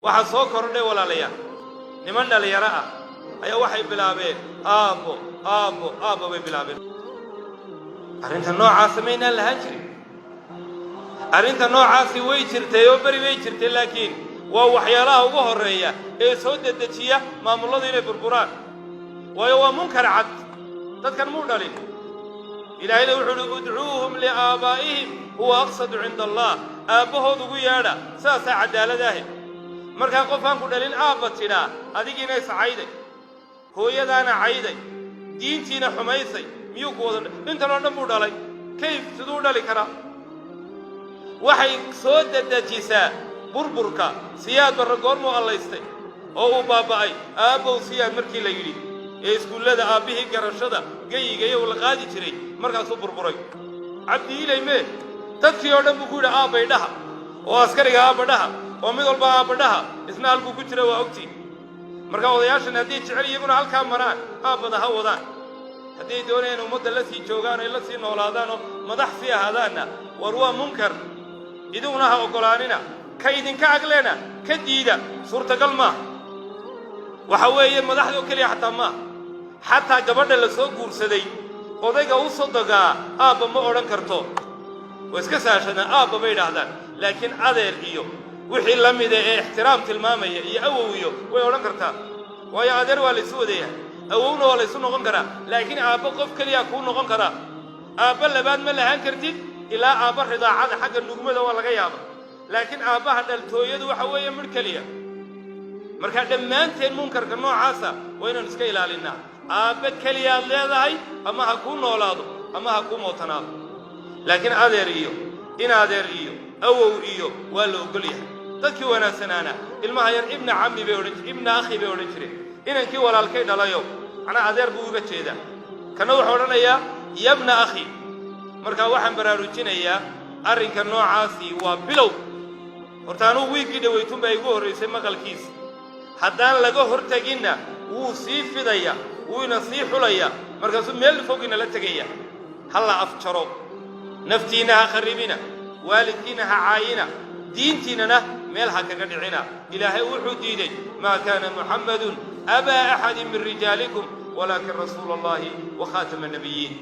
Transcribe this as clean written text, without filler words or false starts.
waxa soo kordhay walaalayaal niman dhalinyaro ah ayaa waxay bilaabeen aabo bay bilaabeen arrinta noocaas sameeyna lahaan jirin arrinta noocaasi way jirtay oo bari way jirtay laakiin waa waxyaalaha ugu horeeya ee soo dedejiya maamulada inay burburaan waayo waa munkar cad dadkan muu dhalin ilaahayna wuxuu udcuuhum liaabaa'ihim huwa aqsadu cinda allah aabbahood ugu yeedha saasaa cadaalad ahi markaa qofaan ku dhalin aabba tidhaa adigiina iscayday hooyadaana cayday diintiina xumaysay miyuu ku wada intan oo dhan buu dhalay kayf siduu u dhali karaa waxay soo dedejisaa burburka siyaad barra goormuu allaystay oo uu baaba'ay aabbow siyaad markii la yidhi ee iskuullada aabbihii garashada geyigayo la qaadi jiray markaasuu burburay cabdi ilayme dadkii oo dhan buu ku yidhi aabbay dhaha oo askariga aabba dhaha oo mid walba aabba dhaha isna halkuu ku jira waa ogtiin markaa odayaashan haddii jecel iyaguna halkaa maraan aabbada ha wadaan hadday doonayaan ummadda la sii joogaan oo la sii noolaadaan oo madax sii ahaadaanna war waa munkar iduguna ha oggolaanina ka idinka agleena ka diida suurtagal maaha waxa weeye madaxda oo keliya xataa maaha xataa gabadha la soo guursaday odayga u sodogaa aabba ma odhan karto way iska saashadaan aabba bay idhaahdaan laakiin adeer iyo wixii la mida ee ixtiraam tilmaamaya iyo awow iyo way odhan kartaa waayo adeer waa laysu wadayahay awowna waa laysu noqon karaa laakiin aabba qof keliya kuu noqon karaa aabba labaad ma lahaan kartid ilaa aabba ridaacada xagga nugmada waa laga yaaba laakiin aabbaha dhaltooyadu waxa weeye midh keliya markaa dhammaanteen munkarka noocaasa waa inaan iska ilaalinnaa aabba keliyaad leedahay ama ha kuu noolaado ama ha kuu mootanaado laakiin adeer iyo in adeer iyo awow iyo waa la oggol yahay dadkii wanaagsanaana ilmaha yar ibna cammi bay ibna akhi bay odhan jireen inankii walaalkay dhalayo macnaa adeer buu uga jeedaa kana wuxuu odhanayaa yabna akhi markaa waxaan baraarujinayaa arrinka noocaasi waa bilow horta anuu wiiggii dhawaytunbaa igu horraysay maqalkiisa haddaan laga horteginna wuu sii fidaya wuuna sii xulaya markaasuu meel fogina la tegaya ha la afjaro naftiinna ha kharribina waalidkiinna ha caayina diintiinnana meel ha kaga dhicina ilaahay wuxuu diiday maa kaana muxammadun abaa axadin min rijaalikum walaakin rasuula allahi wa khaatama annabiyiin